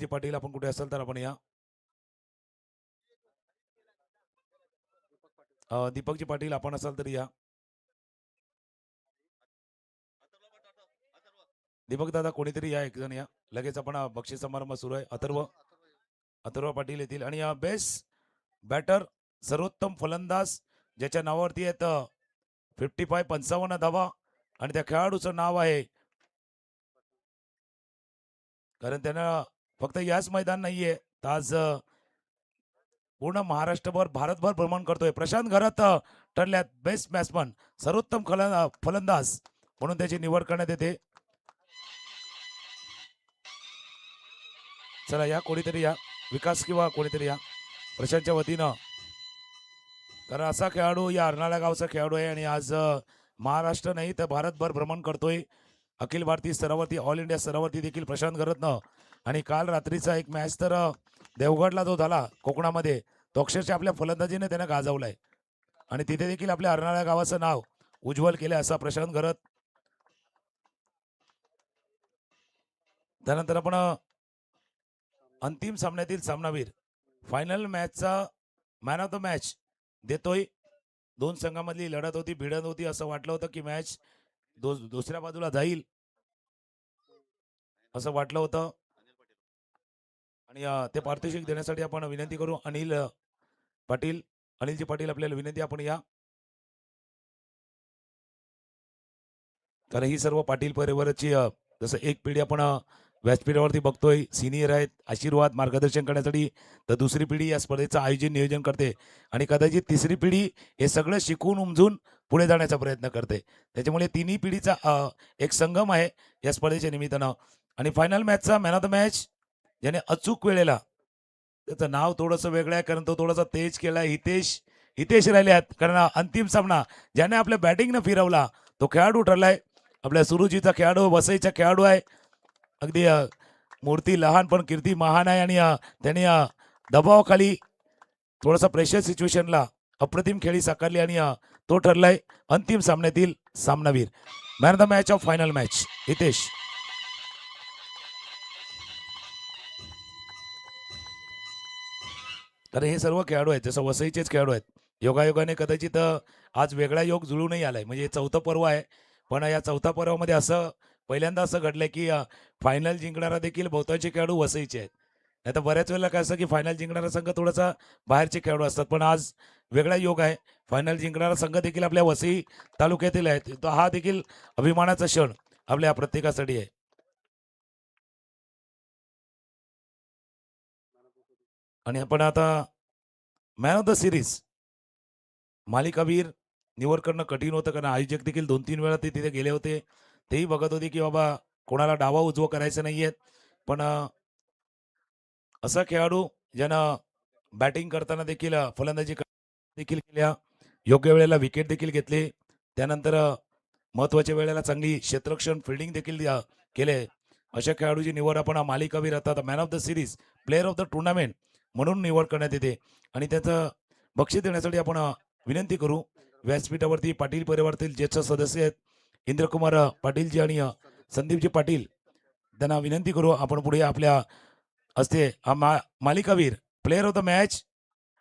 पाटील आपण कुठे असाल तर आपण या. दीपकजी पाटील आपण असाल तर या. दीपक दादा कोणीतरी या एक जण या लगेच आपण बक्षीस समारंभ सुरू आहे. अथर्व पाटील येतील. आणि बेस्ट बॅटर सर्वोत्तम फलंदाज ज्याच्या नावावरती आहेत 55 धावा आणि त्या खेळाडूचं नाव आहे कारण त्यानं फक्त याच मैदान नाहीये तर आज पूर्ण महाराष्ट्रभर भारतभर भ्रमण करतोय. प्रशांत घरात ठरल्यात बेस्ट बॅट्समन सर्वोत्तम फलंदाज म्हणून त्याची निवड करण्यात येते. चला या कोणीतरी या विकास किंवा कोणीतरी या प्रशांतच्या वतीनं कारण असा खेळाडू या अर्नाळा गावचा खेळाडू आहे आणि आज महाराष्ट्र नाही तर भारतभर भ्रमण करतोय. अखिल भारतीय स्तरावरती ऑल इंडिया स्तरावरती देखील प्रशांत घरतनं आणि काल रात्रीचा एक मॅच तर देवगडला जो झाला कोकणामध्ये तो अक्षरशः आपल्या फलंदाजीने त्यानं गाजवलाय आणि तिथे देखील आपल्या अर्नाळा गावाचं नाव उज्ज्वल केलं असा प्रशांत घरत. त्यानंतर आपण अंतिम सामन्यातील सामनावीर फायनल मॅचचा मॅन ऑफ द मॅच देतोय. 2 संघांमधली लढत होती भिडत होती असं वाटलं होतं की मॅच दुसऱ्या बाजूला जाईल असं वाटलं होतं आणि ते पारितोषिक देण्यासाठी आपण विनंती करू अनिलजी पाटील आपल्याला विनंती आपण या कारण ही सर्व पाटील परिवाराची जसं एक पिढी आपण व्यासपीठावरती बघतोय सिनियर आहेत आशीर्वाद मार्गदर्शन करण्यासाठी तर दुसरी पिढी या स्पर्धेचं आयोजन नियोजन करते आणि कदाचित तिसरी पिढी हे सगळं शिकून उमजून पुढे जाण्याचा प्रयत्न करते. त्याच्यामुळे तिन्ही पिढीचा एक संगम आहे या स्पर्धेच्या निमित्तानं. आणि फायनल मॅचचा मॅन ऑफ द मॅच ज्याने अचूक वेळेला त्याचं नाव थोडंसं वेगळं आहे कारण तो थोडासा तेज केला हितेश राहिले आहेत कारण अंतिम सामना ज्याने आपल्या बॅटिंगनं फिरवला तो खेळाडू ठरलाय आपल्या सुरुजीचा खेळाडू वसईचा खेळाडू आहे. अगदी मूर्ती लहान पण कीर्ती महान आहे आणि त्यांनी दबावाखाली थोडासा प्रेशर सिच्युएशनला अप्रतिम खेळी साकारली आणि तो ठरलाय अंतिम सामन्यातील सामनावीर. Man of the match of final match Hitesh. तर हे सर्व खेळाडू आहेत जसं वसईचेच खेळाडू आहेत. योगायोगाने कदाचित आज वेगळा योग जुळूनही आलाय म्हणजे हे चौथं पर्व आहे. पण या चौथ्या पर्वामध्ये असं पहिल्यांदा असं घडलंय की फायनल जिंकणारा देखील बहुतांशी खेळाडू वसईचे आहेत. नाही तर बऱ्याच वेळेला काय असतं की फायनल जिंकणारा संघ थोडासा बाहेरचे खेळाडू असतात. पण आज वेगळा योग आहे. फायनल जिंकणारा संघ देखील आपल्या वसई तालुक्यातील आहेत. तर हा देखील अभिमानाचा क्षण आपल्या प्रत्येकासाठी आहे. आणि आपण आता मॅन ऑफ द सिरीज मालिकावीर निवड करणं कठीण होतं कारण आयोजक देखील 2-3 वेळा ते तिथे गेले होते. तेही बघत होते की बाबा कोणाला डावा उजवं करायचं नाहीये. पण असा खेळाडू ज्यानं बॅटिंग करताना देखील फलंदाजी देखील केल्या, योग्य वेळेला विकेट देखील घेतले, त्यानंतर महत्त्वाच्या वेळेला चांगली क्षेत्ररक्षण फिल्डिंग देखील केले. अशा खेळाडूची निवड आपण मालिकावीर अर्थात man of the series player of the tournament म्हणून निवड करण्यात येते. आणि त्याचं बक्षीस देण्यासाठी आपण विनंती करू व्यासपीठावरती पाटील परिवारातील ज्येष्ठ सदस्य आहेत इंद्रकुमार पाटीलजी आणि संदीपजी पाटील. त्यांना विनंती करू आपण पुढे आपल्या असते हा मालिकावीर player of the match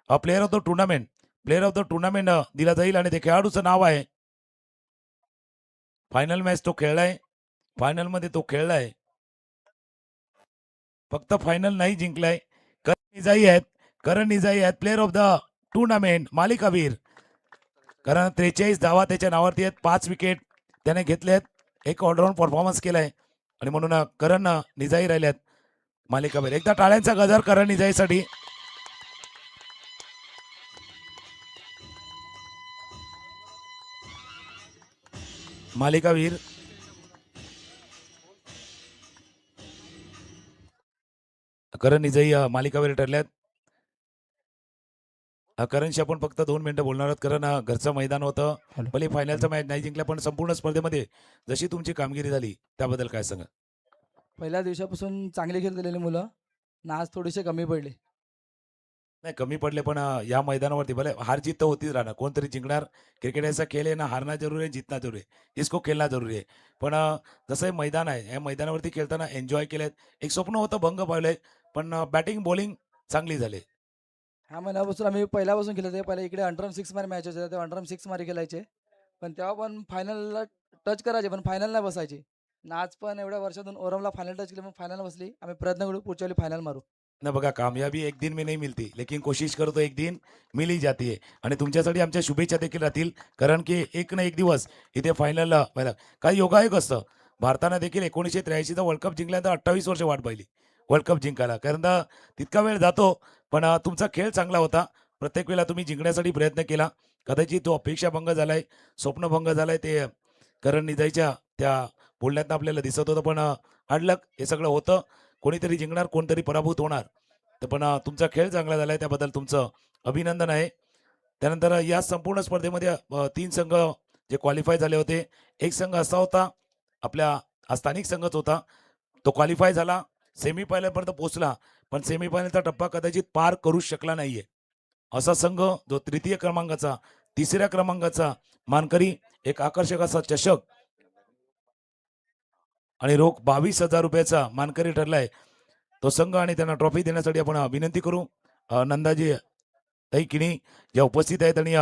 player of the tournament दिला जाईल. आणि ते खेळाडूचं नाव आहे फायनल मॅच तो खेळलाय, फायनल मध्ये तो खेळलाय, फक्त फायनल नाही जिंकलाय. करण निजाई आहेत प्लेअर ऑफ द टुर्नामेंट मालिकावीर. कारण 43 धावा त्याच्या नावावरती आहेत, 5 विकेट त्याने घेतलेत, एक ऑलराऊंड परफॉर्मन्स केलाय आणि म्हणून करण निजाई राहिल्यात मालिकावीर. एकदा टाळ्यांचा गजर करण निजाईसाठी. मालिकावीर करण निजाई मालिकावीर ठरल्यात. करणशी आपण फक्त 2 मिनिटं बोलणार आहोत कारण घरचं मैदान होतं.
हॅलो.
भले फायनलचा मॅच नाही जिंकला पण संपूर्ण स्पर्धेमध्ये जशी तुमची कामगिरी झाली त्याबद्दल काय सांगा?
पहिल्या दिवसापासून चांगले खेळलेले मुलं ना आज थोडेसे कमी पडले.
नाही कमी पडले पण या मैदानावरती भले हार जीत तर होतीच राहणार. कोणतरी जिंकणार. क्रिकेट ऐसा खेळ आहे ना, हारना जरूरी आहे, जीतना जरूरी आहे, इसको खेळणं जरूरी आहे. पण जसं हे मैदान आहे या मैदानावरती खेळताना एन्जॉय केलेत. एक स्वप्न होतं भंग पावलंय पण बॅटिंग बॉलिंग चांगली झाली.
ह्या महिन्यापासून आम्ही पहिल्यापासून खेळत आहे. पहिला इकडे अंडरम 6 मध्ये मॅच होते तेव्हा अंडरम 6 मध्ये खेळायचे. पण तेव्हा पण फायनलला टच करायचे पण फायनल नाही बसायचे. आणि आज पण एवढ्या वर्षातून ओरमला फायनल टच केली पण फायनल बसली. आम्ही प्रयत्न करू पुढच्या वेळी फायनल मारू.
ना बघा कामयाबी एक दिन में नहीं मिलती लेकिन कोशिश करो तो एक दिन मिल ही जाती है. आणि तुमच्यासाठी आमच्या शुभेच्छा देखील राहतील कारण की एक ना एक दिवस इथे फायनलला काही योगायोग असतं. भारतानं देखील 1983चा वर्ल्ड कप जिंकल्यानंतर 28 वर्ष वाट पाहिली वर्ल्ड कप जिंकायला कारण तितका वेळ जातो. पण तुमचा खेळ चांगला होता. प्रत्येक वेळेला तुम्ही जिंकण्यासाठी प्रयत्न केला. कदाचित तो अपेक्षाभंग झालाय, स्वप्नभंग झालाय ते करण निजाईच्या त्या बोलण्यातनं आपल्याला दिसत होतं. पण हार्डलक हे सगळं होतं. कोणीतरी जिंकणार कोणतरी पराभूत होणार. तर पण तुमचा खेळ चांगला झालाय त्याबद्दल तुमचं अभिनंदन आहे. त्यानंतर या संपूर्ण स्पर्धेमध्ये 3 संघ जे क्वालिफाय झाले होते. एक संघ असा होता आपल्या हा स्थानिक संघच होता तो क्वालिफाय झाला, सेमीफायनलपर्यंत पोहोचला पण सेमीफायनलचा टप्पा कदाचित पार करू शकला नाहीये. असा संघ जो तृतीय क्रमांकाचा 3ऱ्या क्रमांकाचा मानकरी एक आकर्षक असा चषक आणि रोख 22,000 रुपयाचा मानकरी ठरलाय तो संघ. आणि त्यांना ट्रॉफी देण्यासाठी आपण विनंती करू नंदाजी ताई किणी ज्या उपस्थित आहेत. आणि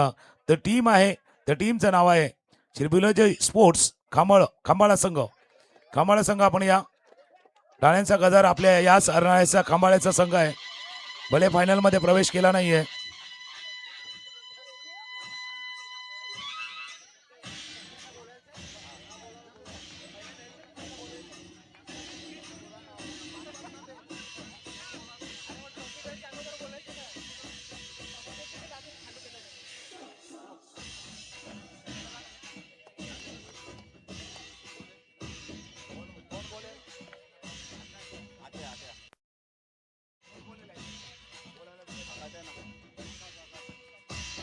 तर टीम आहे त्या टीमचं नाव आहे श्री बिलोजी स्पोर्ट्स खांबाळा संघ. आपण या टाळ्यांचा गजर आपल्या या हरणाळ्याचा खांबाळ्याचा संघ आहे. भले फायनलमध्ये प्रवेश केला नाहीये.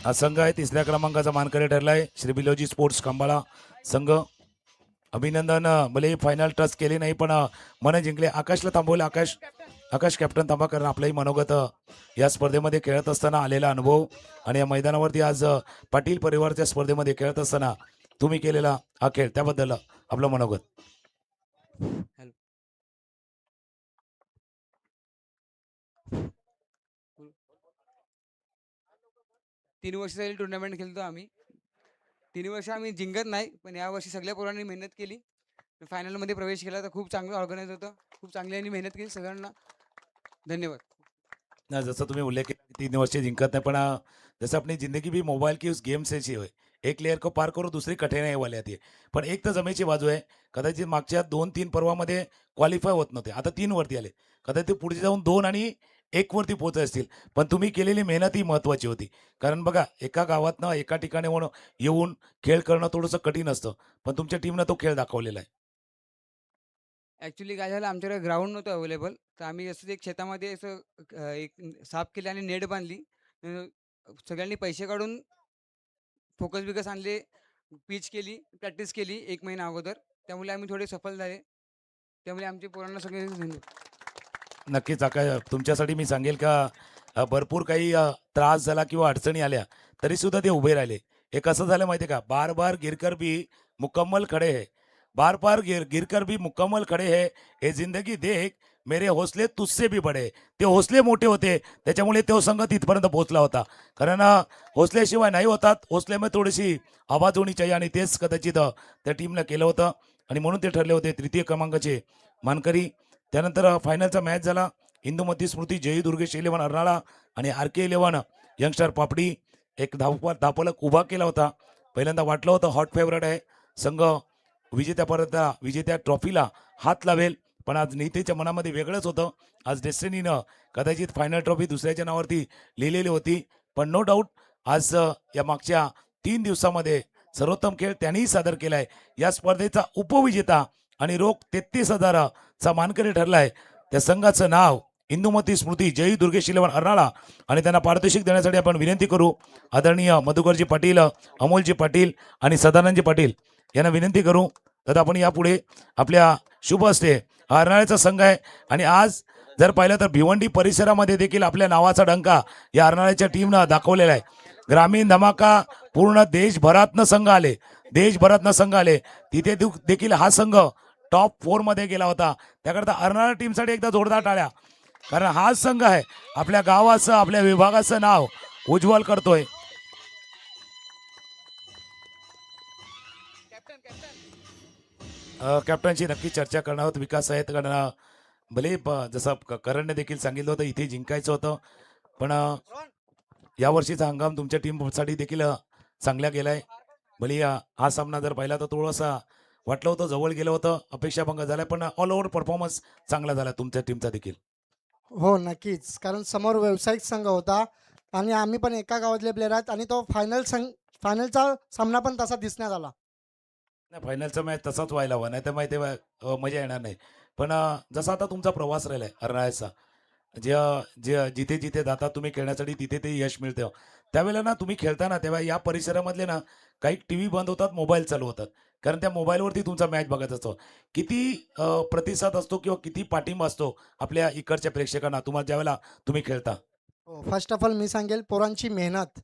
हा संघ आहे 3ऱ्या क्रमांकाचा मानकरी ठरलाय श्री बिलोजी स्पोर्ट्स खांबाळा संघ. अभिनंदन. भले फायनल टच केले नाही पण मन जिंकले. आकाशला थांबवलं. आकाश कॅप्टन थांबा, कारण आपलंही मनोगत या स्पर्धेमध्ये खेळत असताना आलेला अनुभव आणि या मैदानावरती आज पाटील परिवारच्या स्पर्धेमध्ये खेळत असताना तुम्ही केलेला हा खेळ, त्याबद्दल आपलं मनोगत.
हॅलो. 3 वर्ष झाली टुर्नामेंट खेळतो आम्ही. 3 वर्ष आम्ही जिंकत नाही, पण यावर्षी सगळ्या पोरांनी मेहनत केली. फायनलमध्ये प्रवेश केला तर खूप चांगलं ऑर्गनाईज होतं. खूप चांगल्याने मेहनत केली. सगळ्यांना धन्यवाद.
ना जसं तुम्ही उल्लेख केला की 3 वर्ष जिंकत नाही, पण जैसे अपनी जिंदगी भी मोबाइल की उस गेम से ऐसी है. एक लेयर को पार करो दुसरी कठीणाई वाली आती. पण एक तर जमेची बाजू आहे. कदाचित मागच्या 2-3 पर्वामध्ये क्वालिफाय होत नव्हते, आता 3 वरती आले. कदाचित पुढे जाऊन 2 आणि 1 वरती पोहोचत असतील. पण तुम्ही केलेली मेहनत ही महत्त्वाची होती. कारण बघा, एका गावातनं एका ठिकाणाहून येऊन खेळ करणं थोडंसं कठीण असतं, पण तुमच्या टीमनं तो खेळ दाखवलेला आहे.
ॲक्च्युली काय झालं, आमच्याकडे ग्राउंड नव्हतं अवेलेबल, तर आम्ही असंच एक शेतामध्ये असं एक साफ केली आणि नेट बांधली. अ, सगळ्यांनी पैसे काढून फोकस बिकस आणले, पिच केली, प्रॅक्टिस केली 1 महिना अगोदर. त्यामुळे आम्ही थोडे सफल झाले. त्यामुळे आमच्या पोरांना सगळे
नक्कीच तुमच्यासाठी मी सांगेल का भरपूर काही त्रास झाला किंवा अडचणी आल्या तरी सुद्धा ते उभे राहिले. हे कसं झालं माहिती आहे का, बार बार गिरकर भी मुकम्मल खडे है, बार बार गिरकर भी मुकम्मल खडे है, हे जिंदगी देख मेरे हौसले तुझसे भी बडे. ते हौसले मोठे होते, त्याच्यामुळे तो संघ तिथपर्यंत पोहोचला होता. कारण हौसल्याशिवाय नाही होतात, हौसल्यामध्ये थोडीशी आवाज होणी चाहिए आणि तेच कदाचित त्या टीमनं केलं होतं आणि म्हणून ते ठरले होते तृतीय क्रमांकाचे मानकरी. त्यानंतर फायनलचा मॅच झाला. इंदुमती स्मृती, जयी दुर्गेश इलेव्हन अर्नाळा आणि आर के इलेव्हन यंगस्टर पापडी एक धावफलक उभा केला होता. पहिल्यांदा वाटलं होतं हॉट फेवरेट आहे संघ, विजेत्या ट्रॉफीला हात लावेल, पण आज नीतेच्या मनामध्ये वेगळंच होतं. आज डेस्टिनीनं कदाचित फायनल ट्रॉफी दुसऱ्याच्या नावावरती लिहिलेली होती. पण नो डाऊट आज या मागच्या 3 दिवसामध्ये सर्वोत्तम खेळ त्यांनीही सादर केलाय. या स्पर्धेचा उपविजेता आणि रोख 33,000 चा मानकरी ठरलाय. त्या संघाचं नाव इंदुमती स्मृती, जयी दुर्गेश इलेव्हन अर्नाळा. आणि त्यांना पारितोषिक देण्यासाठी आपण विनंती करू आदरणीय मधुकरजी पाटील, अमोलजी पाटील आणि सदानंदजी पाटील यांना विनंती करू. तर आपण यापुढे आपल्या शुभ हस्ते हा अर्नाळ्याचा संघ आहे आणि आज जर पाहिलं तर भिवंडी परिसरामध्ये देखील आपल्या नावाचा डंका या अर्नाळ्याच्या टीमनं दाखवलेला आहे. ग्रामीण धमाका पूर्ण देशभरातनं संघ आले, तिथे देखील हा संघ टॉप 4 मध्ये गेला होता. त्याकरता अर्नाळा टीमसाठी एकदा जोरदार टाळ्या, कारण हा संघ आहे आपल्या गावाचं, आपल्या विभागाचं नाव उज्ज्वल करतोय. कॅप्टनशी नक्की चर्चा करणार आहोत. विकास आहेत, कारण भले जसं करणने देखील सांगितलं होतं इथे जिंकायचं होतं, पण यावर्षीचा हंगाम तुमच्या टीमसाठी देखील चांगला गेलाय. भले हा सामना जर पाहिला तर थोडासा वाटलं होतं जवळ गेलं होतं, अपेक्षाभंग झालाय, पण ऑल ओव्हर परफॉर्मन्स चांगला झाला तुमच्या टीमचा देखील.
हो नक्कीच, कारण समोर व्यावसायिक संघ होता आणि आम्ही पण एका गावातले प्लेयर आहेत आणि तो फायनलचा सामना पण तसा दिसण्यात आला.
नाही, फायनलचा मॅच तसाच व्हायला हवा, नाही तर माहिती मजा येणार नाही. पण जसा आता तुमचा प्रवास राहिलाय अर्नाळ्याचा, जिथे जिथे जाता तुम्ही खेळण्यासाठी तिथे ते यश मिळतं. त्यावेळेला ना तुम्ही खेळताना तेव्हा या परिसरामधले ना काही टीव्ही बंद होतात, मोबाईल चालू होतात, कारण त्या मोबाईलवरती तुमचा मॅच बघत असतो. किती प्रतिसाद असतो किंवा किती पाठिंबा असतो आपल्या इकडच्या प्रेक्षकांना तुम्हाला ज्यावेळेला तुम्ही खेळता?
हो, फर्स्ट ऑफ ऑल मी सांगेल पोरांची मेहनत,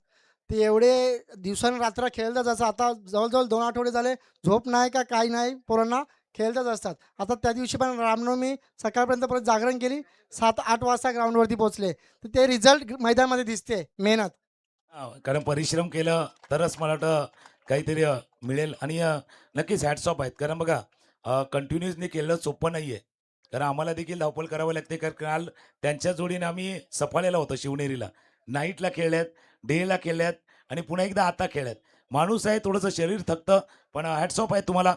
ते एवढे दिवसांरात्र खेळतच असतात. आता जवळजवळ 2 आठवडे झाले झोप नाही का काही नाही, पोरांना खेळतच असतात. आता त्या दिवशी पण रामनवमी सकाळपर्यंत परत जागरण केली, 7-8 वाजता ग्राउंडवरती पोहोचले. तर ते रिझल्ट मैदानामध्ये दिसते, मेहनत.
कारण परिश्रम केलं तरच मला वाटतं काहीतरी मिळेल. आणि नक्कीच हॅट्स ऑफ आहेत, कारण बघा कंटिन्युअसली केलं सोपं नाही आहे, कारण आम्हाला देखील धावपळ करावं लागते. कारण काल त्यांच्या जोडीने आम्ही सफाळ्याला होतो, शिवनेरीला नाईटला खेळल्यात, डेला खेळल्यात आणि पुन्हा एकदा आता खेळल्यात. माणूस आहे, थोडंसं शरीर थकतं, पण हॅट्स ऑफ आहे तुम्हाला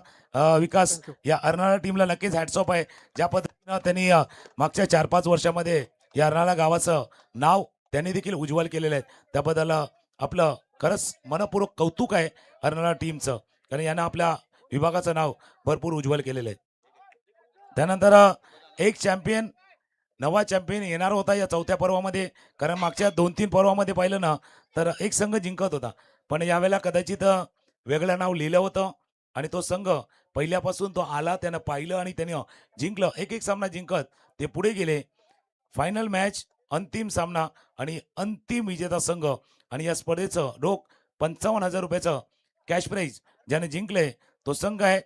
विकास.
Thank you.
या अर्नाळा टीमला नक्कीच हॅट्स ऑफ आहे, ज्या पद्धतीनं त्यांनी मागच्या 4-5 वर्षामध्ये या अर्नाळा गावाचं नाव त्यांनी देखील उज्ज्वल केलेलं आहे. त्याबद्दल आपलं खरंच मनपूर्वक कौतुक आहे अर्नाळा टीमचं, कारण यांना आपल्या विभागाचं नाव भरपूर उज्ज्वल केलेलं आहे. त्यानंतर एक चॅम्पियन, नवा चॅम्पियन येणार होता या 4थ्या पर्वामध्ये, कारण मागच्या 2-3 पर्वामध्ये पाहिलं ना तर एक संघ जिंकत होता, पण यावेळेला कदाचित वेगळं नाव लिहिलं होतं आणि तो संघ पहिल्यापासून तो आला, त्यानं पाहिलं आणि त्यानं जिंकलं. एक एक सामना जिंकत ते पुढे गेले. फायनल मॅच, अंतिम सामना आणि अंतिम विजेता संघ आणि या स्पर्धेचं रोख 55,000 रुपयाचं कॅश प्राईज ज्याने जिंकले तो संघ आहे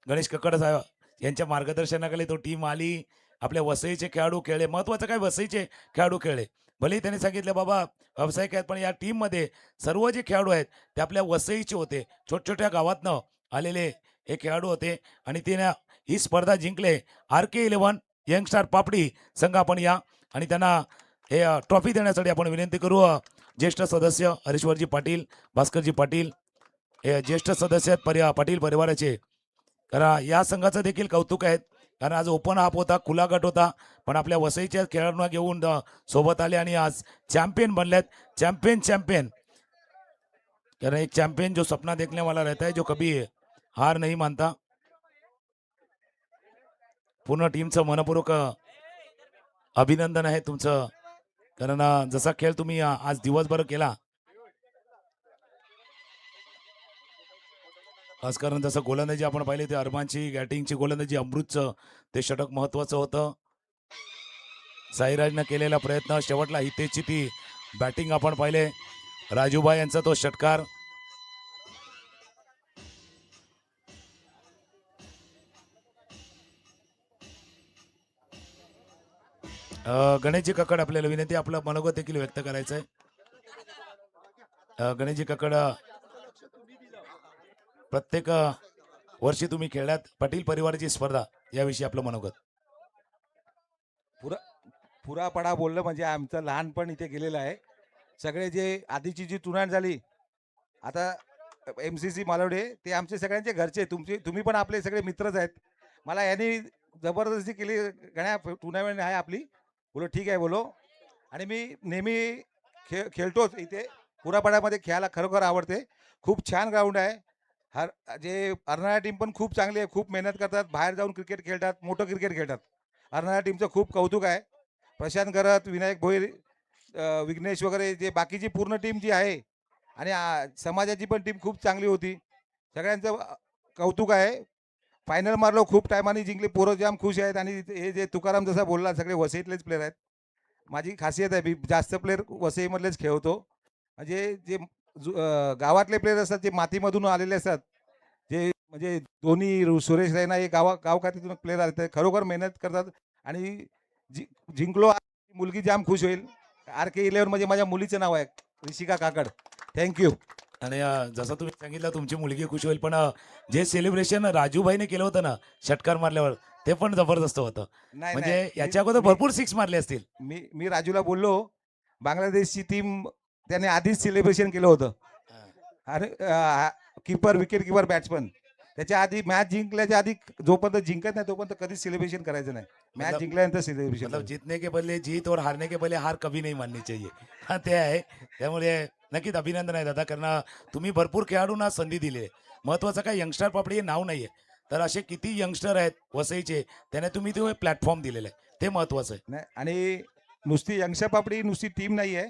गणेश कक्कड साहेब यांच्या मार्गदर्शनाखाली तो टीम आली. आपल्या वसईचे खेळाडू खेळले. महत्वाचं काय, वसईचे खेळाडू खेळले. भलेही त्यांनी सांगितलं बाबा व्यावसायिक आहेत, पण या टीममध्ये सर्व जे खेळाडू आहेत ते आपल्या वसईचे होते. छोट्या छोट्या गावातनं आलेले हे खेळाडू होते आणि त्यानं ही स्पर्धा जिंकले. RK11 यंगस्टार पापडी संघ आपण या आणि त्यांना हे ट्रॉफी देण्यासाठी आपण विनंती करू. ज्येष्ठ सदस्य हरीश्वरजी पाटील, भास्करजी पाटील हे ज्येष्ठ सदस्य आहेत पाटील परिवाराचे. कारण या संघाचं देखील कौतुक आहे, कारण आज ओपन हाफ होता, खुला गट होता, पण आपल्या वसईच्या खेळाडूंना घेऊन सोबत आले आणि आज चॅम्पियन बनलेत. चॅम्पियन कारण एक चॅम्पियन जो सपना देखने वाला रहता है, जो कभी हार नहीं मानता. पूर्ण टीमचं मनपूर्वक अभिनंदन आहे तुमचं, कारण जसा खेळ तुम्ही आज दिवसभर केला, खास करून जसं गोलंदाजी आपण पाहिले ते अरमानची बॅटिंगची गोलंदाजी, अमृतचं ते षटक महत्वाचं होतं. साईराजनं केलेला प्रयत्न, शेवटला हितेशची ती बॅटिंग आपण पाहिले, राजूभाई यांचा तो षटकार. गणेशजी कक्कड आपल्याला विनंती, आपलं मनोगत देखील व्यक्त करायचं आहे. गणेशजी कक्कड, प्रत्येक वर्षी तुम्ही खेळल्यात पाटील परिवाराची स्पर्धा, याविषयी आपलं मनोगत.
पुरापाडा बोललं म्हणजे आमचं लहानपण इथे गेलेलं आहे. सगळे जे आधीची जी टुर्नामेंट झाली, आता MCC मालवडे ते आमचे सगळ्यांचे घरचे, तुम्ही पण आपले सगळे मित्रच आहेत. मला यांनी जबरदस्ती केली, गण्या टुर्नामेंट आहे आपली, बोलो ठीक आहे बोलो. आणि मी नेहमी खेळतोच इथे पुरापाड्यामध्ये, खेळायला खरोखर आवडते. खूप छान ग्राउंड आहे. जे अर्नाळा टीम पण खूप चांगली आहे, खूप मेहनत करतात, बाहेर जाऊन क्रिकेट खेळतात, मोठं क्रिकेट खेळतात. अर्नाळा टीमचं खूप कौतुक आहे. प्रशांत गरत, विनायक भोईर, विघ्नेश वगैरे जे बाकीची पूर्ण टीम जी आहे आणि समाजाची पण टीम खूप चांगली होती. सगळ्यांचं कौतुक आहे. फायनल मारलो, खूप टायमाने जिंकले, पोरं जाम खुश आहेत. आणि हे जे तुकाराम जसा बोलला, सगळे वसईतलेच प्लेयर आहेत. माझी खासियत आहे, मी जास्त प्लेयर वसईमधलेच खेळतो. म्हणजे जे गावातले प्लेयर असतात, जे मातीमधून आलेले असतात, जे म्हणजे धोनी, सुरेश रैना, हे गाव खात्यातून प्लेयर आले, ते खरोखर मेहनत करतात. आणि जिंकलो, मुलगी जाम खुश होईल. RK11 म्हणजे माझ्या मुलीचं नाव आहे, ऋषिका काकड. थँक्यू.
आणि जसं तुम्ही सांगितलं तुमची मुलगी खुश होईल, पण जे सेलिब्रेशन राजूभाईने केलं होतं ना षटकार मारल्यावर, ते पण जबरदस्त होतं. म्हणजे याच्या अगोदर भरपूर 6 मारले असतील.
मी राजूला बोललो, बांगलादेशची टीम त्याने आधीच सेलिब्रेशन केलं होतं. अरे विकेट किपर बॅट्समन, त्याच्या आधी मॅच जिंकल्याच्या आधी जोपर्यंत जिंकत नाही तोपर्यंत कधीच सेलिब्रेशन करायचं नाही. मॅच जिंकल्यानंतर सेलिब्रेशन.
मतलब जीतने के पहले जीत और हारने के पहले हार कभी नहीं माननी चाहिए. हा ते आहे. त्यामुळे नक्कीच अभिनंदन आहे दादा, कारण तुम्ही भरपूर खेळाडूंना संधी दिली आहे. महत्वाचं काय, यंगस्टर पापडी हे नाव नाहीये, तर असे किती यंगस्टर आहेत वसईचे, त्याने तुम्ही तो प्लॅटफॉर्म दिलेला आहे, ते महत्वाचं आहे.
नाही, आणि नुसती यंगस्टर पापडी नुसती टीम नाही आहे.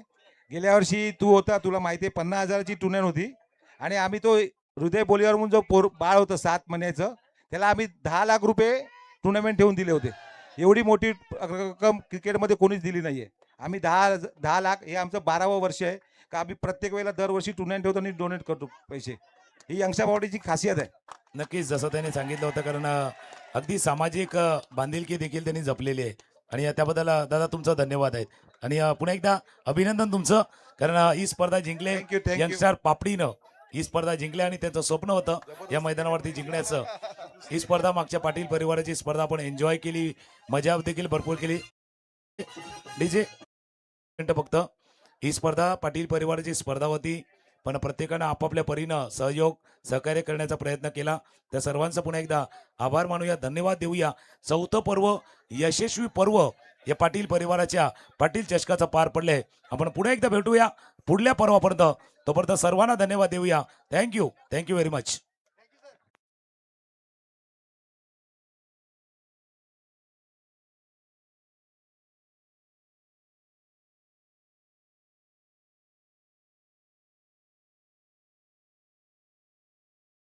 गेल्या वर्षी तू होता, तुला माहिती आहे, 50,000ची टुर्नामेंट होती. आणि आम्ही तो हृदय बोलीवर म्हणून जो बाळ होतं 7 महिन्याचं, त्याला आम्ही 10 लाख रुपये टुर्नामेंट ठेवून दिले होते. एवढी मोठी रक्कम क्रिकेटमध्ये कोणीच दिली नाहीये. आम्ही 10 लाख, हे आमचं 12वं वर्ष आहे का आम्ही प्रत्येक वेळेला दरवर्षी टुर्नामेंट ठेवतो आणि डोनेट करतो पैसे. ही यंगस्टर पापडीची खासियत आहे.
नक्कीच जसं त्यांनी सांगितलं होतं, कारण अगदी सामाजिक बांधिलकी देखील त्यांनी जपलेली आहे आणि त्याबद्दल दादा तुमचा धन्यवाद आहे. आणि पुन्हा एकदा अभिनंदन तुमचं, कारण ही स्पर्धा जिंकले यंगस्टर पापडीनं, ही स्पर्धा जिंकली आणि त्यांचं स्वप्न होतं या मैदानावरती जिंकण्याचं. ही स्पर्धा मागच्या पाटील परिवाराची स्पर्धा आपण एन्जॉय केली, मजा देखील भरपूर केली. डीजे फक्त ही स्पर्धा पाटील परिवाराची स्पर्धा होती, पण प्रत्येकानं आपापल्या परीनं सहकार्य करण्याचा प्रयत्न केला. त्या सर्वांचा पुन्हा एकदा आभार मानूया, धन्यवाद देऊया. 4थं पर्व, यशस्वी पर्व या पाटील परिवाराच्या पाटील चषकाचं पार पडले. आपण पुन्हा एकदा भेटूया पुढल्या पर्वापर्यंत. तोपर्यंत सर्वांना धन्यवाद देऊया. Thank you very much.